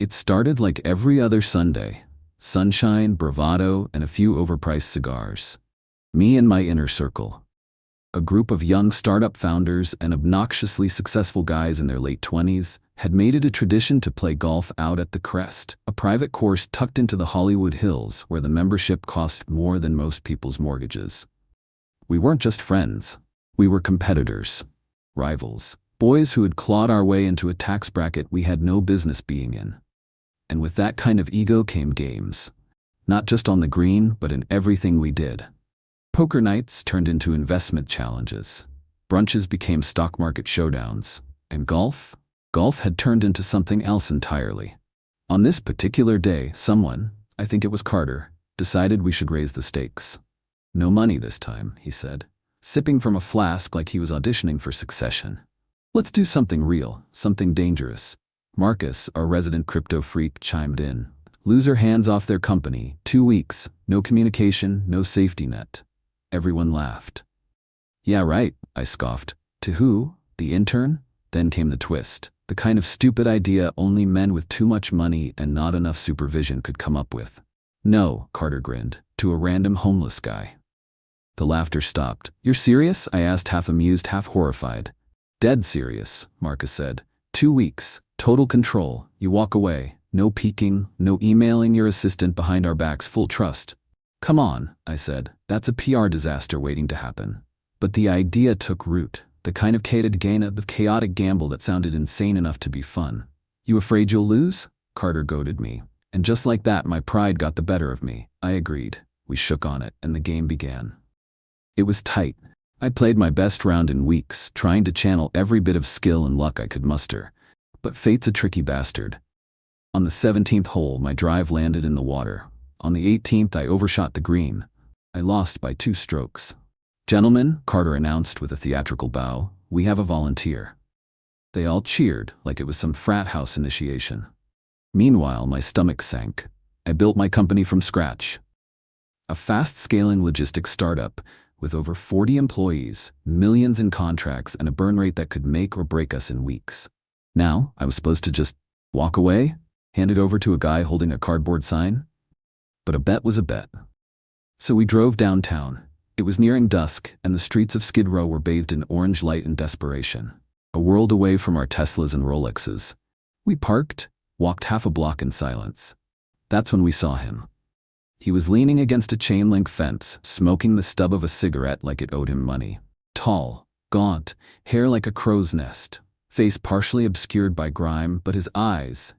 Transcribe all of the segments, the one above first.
It started like every other Sunday. Sunshine, bravado, and a few overpriced cigars. Me and my inner circle. A group of young startup founders and obnoxiously successful guys in their late 20s had made it a tradition to play golf out at the Crest, a private course tucked into the Hollywood Hills where the membership cost more than most people's mortgages. We weren't just friends. We were competitors, rivals, boys who had clawed our way into a tax bracket we had no business being in. And with that kind of ego came games. Not just on the green, but in everything we did. Poker nights turned into investment challenges. Brunches became stock market showdowns. And golf had turned into something else entirely. On this particular day, someone, I think it was Carter, decided we should raise the stakes. No money this time, he said, sipping from a flask like he was auditioning for Succession. Let's do something real, something dangerous. Marcus, our resident crypto freak, chimed in. Loser hands off their company, 2 weeks, no communication, no safety net. Everyone laughed. Yeah, right, I scoffed. To who? The intern? Then came the twist. The kind of stupid idea only men with too much money and not enough supervision could come up with. No, Carter grinned, to a random homeless guy. The laughter stopped. You're serious? I asked, half amused, half horrified. Dead serious, Marcus said. 2 weeks. Total control. You walk away. No peeking, no emailing your assistant behind our backs, full trust. Come on, I said. That's a PR disaster waiting to happen. But the idea took root. The kind of chaotic gamble that sounded insane enough to be fun. You afraid you'll lose? Carter goaded me. And just like that, my pride got the better of me. I agreed. We shook on it, and the game began. It was tight. I played my best round in weeks, trying to channel every bit of skill and luck I could muster. But fate's a tricky bastard. On the 17th hole, my drive landed in the water. On the 18th, I overshot the green. I lost by 2 strokes. Gentlemen, Carter announced with a theatrical bow, we have a volunteer. They all cheered like it was some frat house initiation. Meanwhile, my stomach sank. I built my company from scratch. A fast-scaling logistics startup with over 40 employees, millions in contracts, and a burn rate that could make or break us in weeks. Now, I was supposed to just walk away, hand it over to a guy holding a cardboard sign? But a bet was a bet. So we drove downtown. It was nearing dusk, and the streets of Skid Row were bathed in orange light and desperation. A world away from our Teslas and Rolexes. We parked, walked half a block in silence. That's when we saw him. He was leaning against a chain-link fence, smoking the stub of a cigarette like it owed him money. Tall, gaunt, hair like a crow's nest. Face partially obscured by grime, but his eyes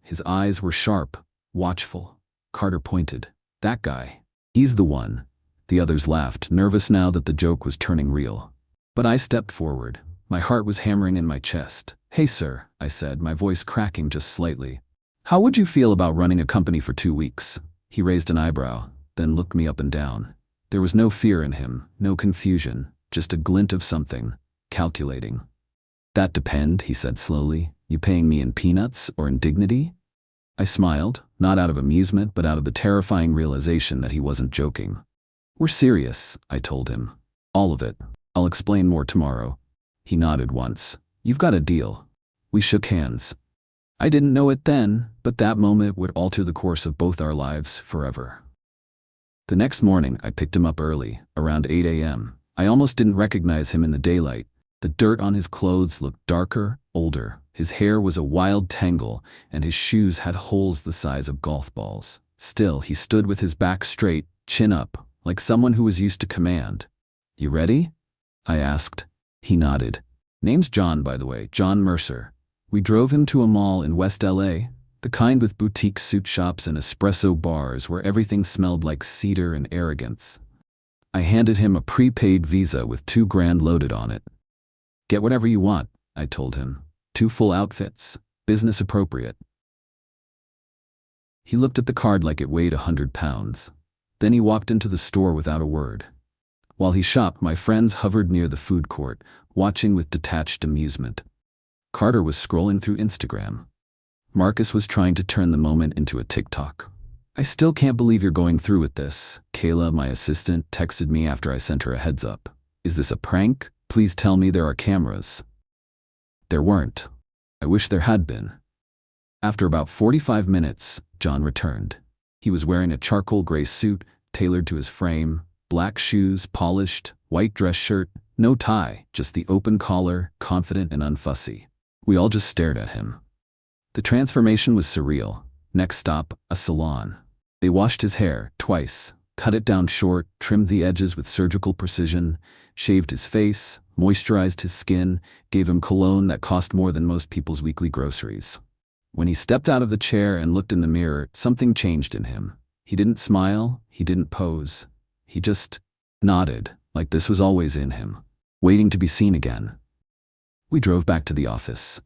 were sharp, watchful. Carter pointed. That guy. He's the one. The others laughed, nervous now that the joke was turning real. But I stepped forward. My heart was hammering in my chest. Hey sir, I said, my voice cracking just slightly. How would you feel about running a company for 2 weeks? He raised an eyebrow, then looked me up and down. There was no fear in him, no confusion, just a glint of something, calculating. That depend, he said slowly. You paying me in peanuts or in dignity? I smiled, not out of amusement, but out of the terrifying realization that he wasn't joking. We're serious, I told him. All of it. I'll explain more tomorrow. He nodded once. You've got a deal. We shook hands. I didn't know it then, but that moment would alter the course of both our lives forever. The next morning, I picked him up early, around 8 a.m. I almost didn't recognize him in the daylight. The dirt on his clothes looked darker, older. His hair was a wild tangle, and his shoes had holes the size of golf balls. Still, he stood with his back straight, chin up, like someone who was used to command. You ready? I asked. He nodded. Name's John, by the way, John Mercer. We drove him to a mall in West LA, the kind with boutique suit shops and espresso bars where everything smelled like cedar and arrogance. I handed him a prepaid Visa with $2 grand loaded on it. Get whatever you want, I told him. 2 full outfits, business appropriate. He looked at the card like it weighed 100 pounds. Then he walked into the store without a word. While he shopped, my friends hovered near the food court, watching with detached amusement. Carter was scrolling through Instagram. Marcus was trying to turn the moment into a TikTok. I still can't believe you're going through with this. Kayla, my assistant, texted me after I sent her a heads up. Is this a prank? Please tell me there are cameras. There weren't. I wish there had been. After about 45 minutes, John returned. He was wearing a charcoal gray suit, tailored to his frame, black shoes, polished, white dress shirt, no tie, just the open collar, confident and unfussy. We all just stared at him. The transformation was surreal. Next stop, a salon. They washed his hair twice, cut it down short, trimmed the edges with surgical precision, shaved his face, moisturized his skin, gave him cologne that cost more than most people's weekly groceries. When he stepped out of the chair and looked in the mirror, something changed in him. He didn't smile, he didn't pose. He just nodded, like this was always in him, waiting to be seen again. We drove back to the office.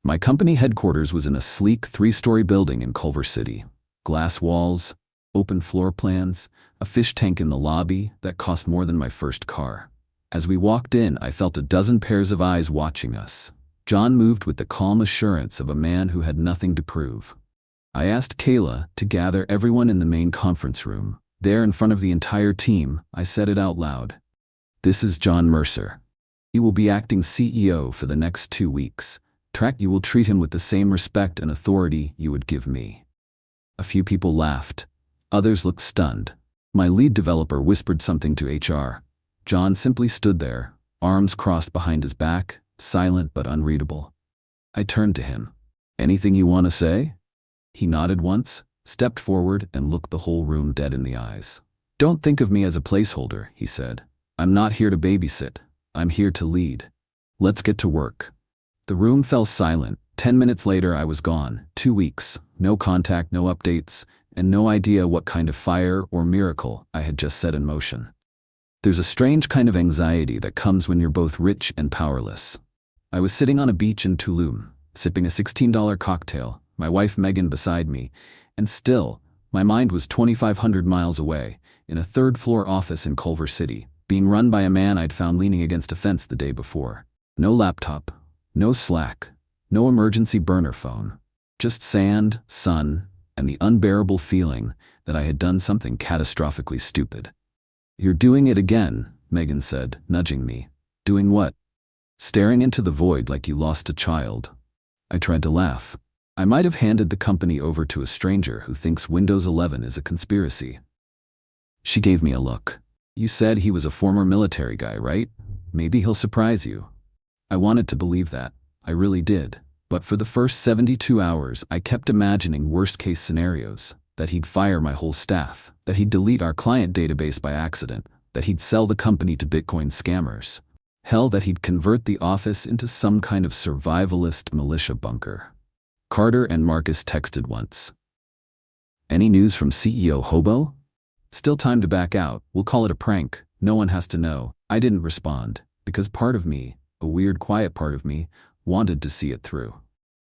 My company headquarters was in a sleek 3-story building in Culver City. Glass walls, open floor plans, a fish tank in the lobby that cost more than my first car. As we walked in, I felt a dozen pairs of eyes watching us. John moved with the calm assurance of a man who had nothing to prove. I asked Kayla to gather everyone in the main conference room. There in front of the entire team, I said it out loud. This is John Mercer. He will be acting CEO for the next 2 weeks. You will treat him with the same respect and authority you would give me. A few people laughed. Others looked stunned. My lead developer whispered something to HR. John simply stood there, arms crossed behind his back, silent but unreadable. I turned to him. Anything you want to say? He nodded once, stepped forward, and looked the whole room dead in the eyes. Don't think of me as a placeholder, he said. I'm not here to babysit. I'm here to lead. Let's get to work. The room fell silent. 10 minutes later, I was gone. 2 weeks, no contact, no updates, and no idea what kind of fire or miracle I had just set in motion. There's a strange kind of anxiety that comes when you're both rich and powerless. I was sitting on a beach in Tulum, sipping a $16 cocktail, my wife Megan beside me, and still, my mind was 2,500 miles away, in a 3rd-floor office in Culver City, being run by a man I'd found leaning against a fence the day before. No laptop, no Slack, no emergency burner phone, just sand, sun, and the unbearable feeling that I had done something catastrophically stupid. You're doing it again, Megan said, nudging me. Doing what? Staring into the void like you lost a child. I tried to laugh. I might have handed the company over to a stranger who thinks Windows 11 is a conspiracy. She gave me a look. You said he was a former military guy, right? Maybe he'll surprise you. I wanted to believe that. I really did. But for the first 72 hours, I kept imagining worst-case scenarios. That he'd fire my whole staff. That he'd delete our client database by accident. That he'd sell the company to Bitcoin scammers. Hell, that he'd convert the office into some kind of survivalist militia bunker. Carter and Marcus texted once. Any news from CEO Hobo? Still time to back out. We'll call it a prank. No one has to know. I didn't respond, because part of me, a weird quiet part of me, wanted to see it through.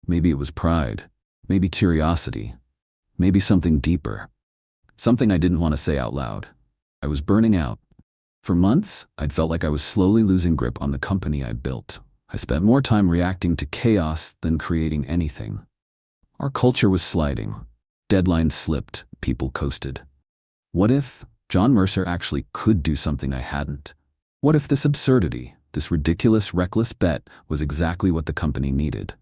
Maybe it was pride. Maybe curiosity. Maybe something deeper. Something I didn't want to say out loud. I was burning out. For months, I'd felt like I was slowly losing grip on the company I'd built. I spent more time reacting to chaos than creating anything. Our culture was sliding. Deadlines slipped. People coasted. What if John Mercer actually could do something I hadn't? What if this absurdity, this ridiculous, reckless bet was exactly what the company needed?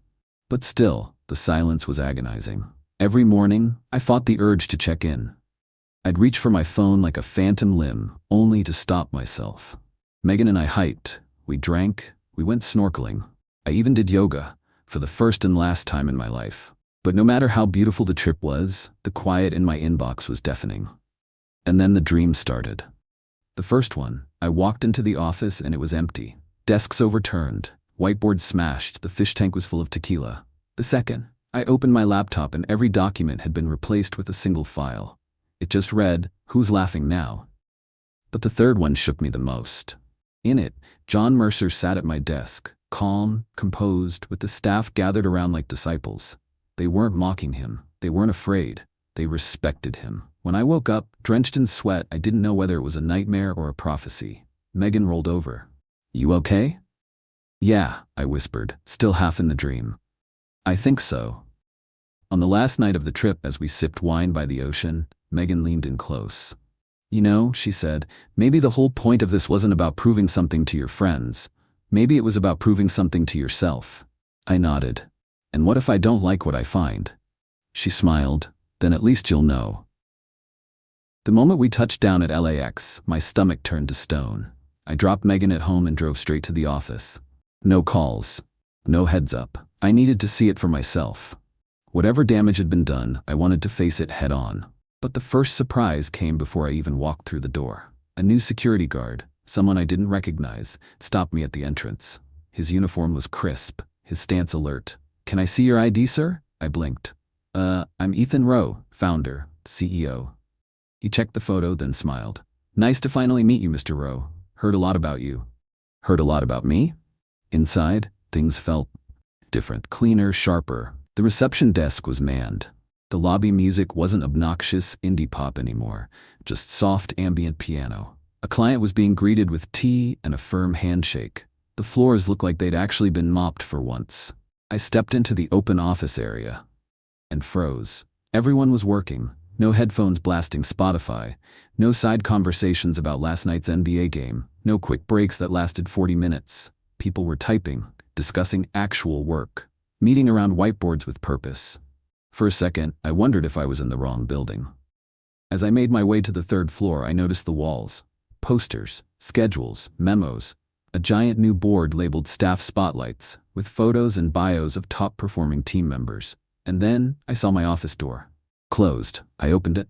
But still, the silence was agonizing. Every morning, I fought the urge to check in. I'd reach for my phone like a phantom limb, only to stop myself. Megan and I hiked. We drank. We went snorkeling. I even did yoga, for the first and last time in my life. But no matter how beautiful the trip was, the quiet in my inbox was deafening. And then the dream started. The first one, I walked into the office and it was empty. Desks overturned, whiteboards smashed, the fish tank was full of tequila. The second, I opened my laptop and every document had been replaced with a single file. It just read, "Who's laughing now?" But the third one shook me the most. In it, John Mercer sat at my desk, calm, composed, with the staff gathered around like disciples. They weren't mocking him. They weren't afraid. They respected him. When I woke up, drenched in sweat, I didn't know whether it was a nightmare or a prophecy. Megan rolled over. "You okay?" "Yeah," I whispered, still half in the dream. "I think so." On the last night of the trip, as we sipped wine by the ocean, Megan leaned in close. "You know," she said, "maybe the whole point of this wasn't about proving something to your friends. Maybe it was about proving something to yourself." I nodded. "And what if I don't like what I find? She smiled. Then at least you'll know. The moment we touched down at LAX, my stomach turned to stone. I dropped Megan at home and drove straight to the office. No calls. No heads up. I needed to see it for myself. Whatever damage had been done, I wanted to face it head on. But the first surprise came before I even walked through the door. A new security guard, someone I didn't recognize, stopped me at the entrance. His uniform was crisp, his stance alert. "Can I see your ID, sir?" I blinked. I'm Ethan Rowe, founder, CEO. He checked the photo, then smiled. "Nice to finally meet you, Mr. Rowe. Heard a lot about you." "Heard a lot about me?" Inside, things felt different, cleaner, sharper. The reception desk was manned. The lobby music wasn't obnoxious indie pop anymore, just soft ambient piano. A client was being greeted with tea and a firm handshake. The floors looked like they'd actually been mopped for once. I stepped into the open office area and froze. Everyone was working. No headphones blasting Spotify. No side conversations about last night's NBA game. No quick breaks that lasted 40 minutes. People were typing, discussing actual work, meeting around whiteboards with purpose. For a second, I wondered if I was in the wrong building. As I made my way to the third floor, I noticed the walls. Posters, schedules, memos. A giant new board labeled Staff Spotlights, with photos and bios of top-performing team members. And then I saw my office door. Closed. I opened it.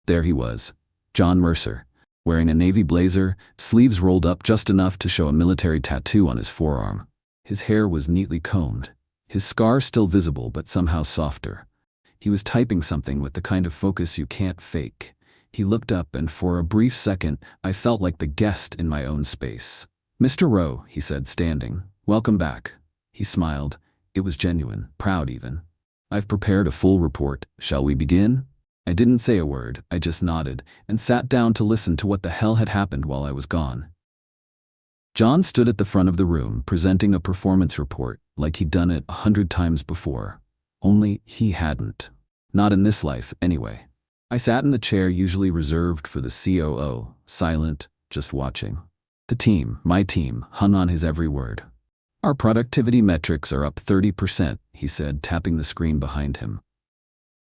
There he was, John Mercer, wearing a navy blazer, sleeves rolled up just enough to show a military tattoo on his forearm. His hair was neatly combed, his scar still visible but somehow softer. He was typing something with the kind of focus you can't fake. He looked up, and for a brief second, I felt like the guest in my own space. "Mr. Rowe," he said, standing. "Welcome back." He smiled. It was genuine, proud even. "I've prepared a full report. Shall we begin?" I didn't say a word. I just nodded and sat down to listen to what the hell had happened while I was gone. John stood at the front of the room, presenting a performance report like he'd done it 100 times before. Only he hadn't. Not in this life, anyway. I sat in the chair usually reserved for the COO, silent, just watching. The team, my team, hung on his every word. "Our productivity metrics are up 30%, he said, tapping the screen behind him.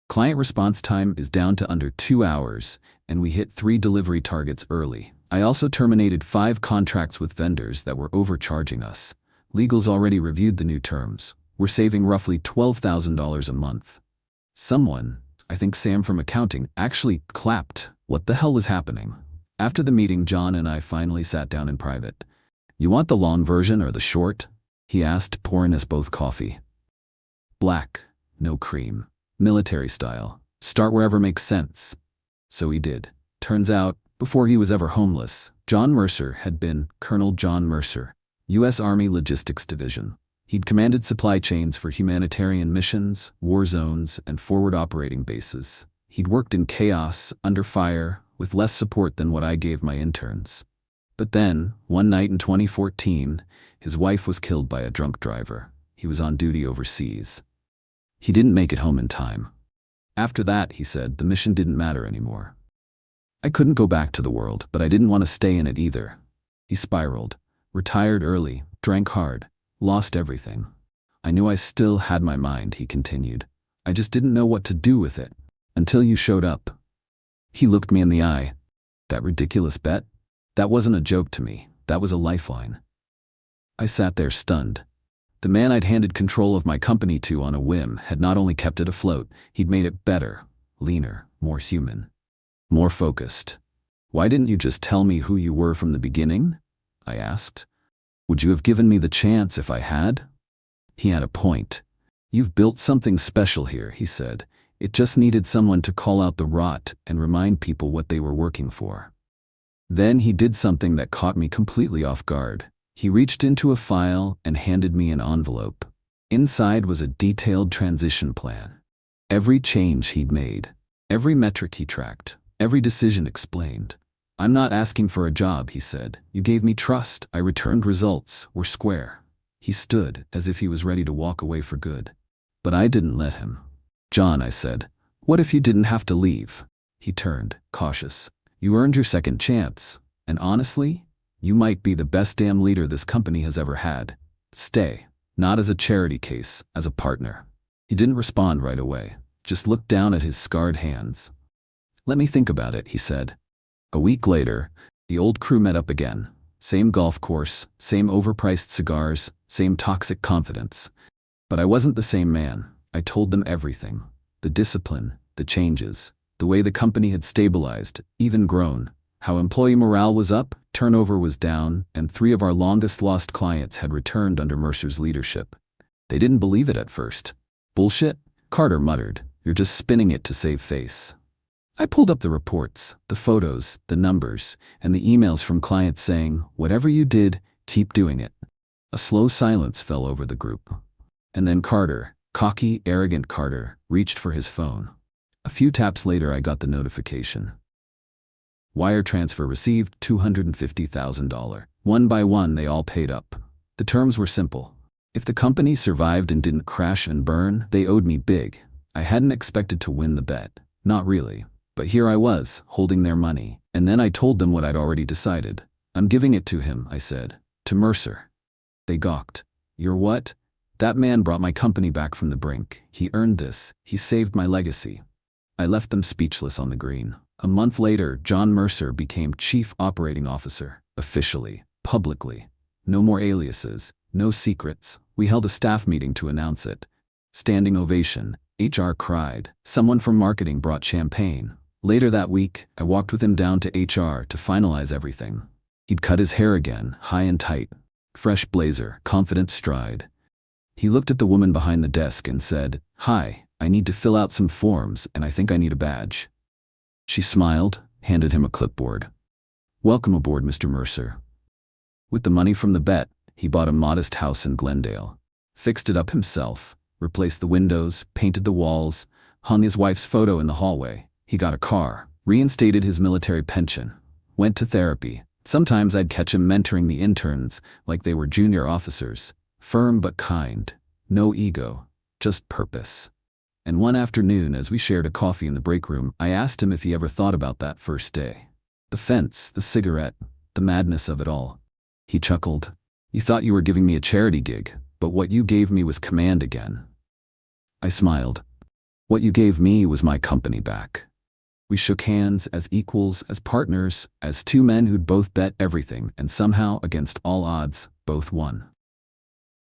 "Client response time is down to under 2 hours, and we hit 3 delivery targets early. I also terminated 5 contracts with vendors that were overcharging us. Legal's already reviewed the new terms. We're saving roughly $12,000 a month." Someone, I think Sam from accounting, actually clapped. What the hell was happening? After the meeting, John and I finally sat down in private. "You want the long version or the short?" he asked, pouring us both coffee. "Black, no cream. Military style. Start wherever makes sense." So he did. Turns out, before he was ever homeless, John Mercer had been Colonel John Mercer, U.S. Army Logistics Division. He'd commanded supply chains for humanitarian missions, war zones, and forward operating bases. He'd worked in chaos, under fire, with less support than what I gave my interns. But then, one night in 2014, his wife was killed by a drunk driver. He was on duty overseas. He didn't make it home in time. After that, he said, the mission didn't matter anymore. I couldn't go back to the world, but I didn't want to stay in it either. He spiraled, retired early, drank hard, lost everything. I knew I still had my mind, he continued. I just didn't know what to do with it. Until you showed up. He looked me in the eye. That ridiculous bet? That wasn't a joke to me. That was a lifeline. I sat there stunned. The man I'd handed control of my company to on a whim had not only kept it afloat, he'd made it better, leaner, more human, more focused. "Why didn't you just tell me who you were from the beginning?" I asked. "Would you have given me the chance if I had?" He had a point. "You've built something special here," he said. "It just needed someone to call out the rot and remind people what they were working for." Then he did something that caught me completely off guard. He reached into a file and handed me an envelope. Inside was a detailed transition plan. Every change he'd made, every metric he tracked, every decision explained. "I'm not asking for a job," he said. "You gave me trust. I returned results. We're square." He stood as if he was ready to walk away for good. But I didn't let him. "John," I said, "what if you didn't have to leave?" He turned, cautious. "You earned your second chance. And honestly, you might be the best damn leader this company has ever had. Stay. Not as a charity case, as a partner." He didn't respond right away. just looked down at his scarred hands. "Let me think about it," he said. A week later, the old crew met up again. Same golf course, same overpriced cigars, same toxic confidence. But I wasn't the same man. I told them everything. The discipline, the changes, the way the company had stabilized, even grown, how employee morale was up, turnover was down, and 3 of our longest lost clients had returned under Mercer's leadership. They didn't believe it at first. "Bullshit," Carter muttered. "You're just spinning it to save face." I pulled up the reports, the photos, the numbers, and the emails from clients saying, "Whatever you did, keep doing it." A slow silence fell over the group. And then Carter, cocky, arrogant Carter, reached for his phone. A few taps later, I got the notification. Wire transfer received, $250,000. One by one, they all paid up. The terms were simple. If the company survived and didn't crash and burn, they owed me big. I hadn't expected to win the bet. Not really. But here I was, holding their money. And then I told them what I'd already decided. "I'm giving it to him," I said. "To Mercer." They gawked. "You're what?" "That man brought my company back from the brink. He earned this. He saved my legacy." I left them speechless on the green. A month later, John Mercer became Chief Operating Officer. Officially. Publicly. No more aliases. No secrets. We held a staff meeting to announce it. Standing ovation. HR cried. Someone from marketing brought champagne. Later that week, I walked with him down to HR to finalize everything. He'd cut his hair again, high and tight. Fresh blazer, confident stride. He looked at the woman behind the desk and said, "Hi, I need to fill out some forms and I think I need a badge." She smiled, handed him a clipboard. "Welcome aboard, Mr. Mercer." With the money from the bet, he bought a modest house in Glendale. Fixed it up himself, replaced the windows, painted the walls, hung his wife's photo in the hallway. He got a car, reinstated his military pension, went to therapy. Sometimes I'd catch him mentoring the interns like they were junior officers. Firm but kind. No ego. Just purpose. And one afternoon, as we shared a coffee in the break room, I asked him if he ever thought about that first day. The fence, the cigarette, the madness of it all. He chuckled. "You thought you were giving me a charity gig, but what you gave me was command again." I smiled. "What you gave me was my company back." We shook hands as equals, as partners, as 2 men who'd both bet everything and somehow, against all odds, both won.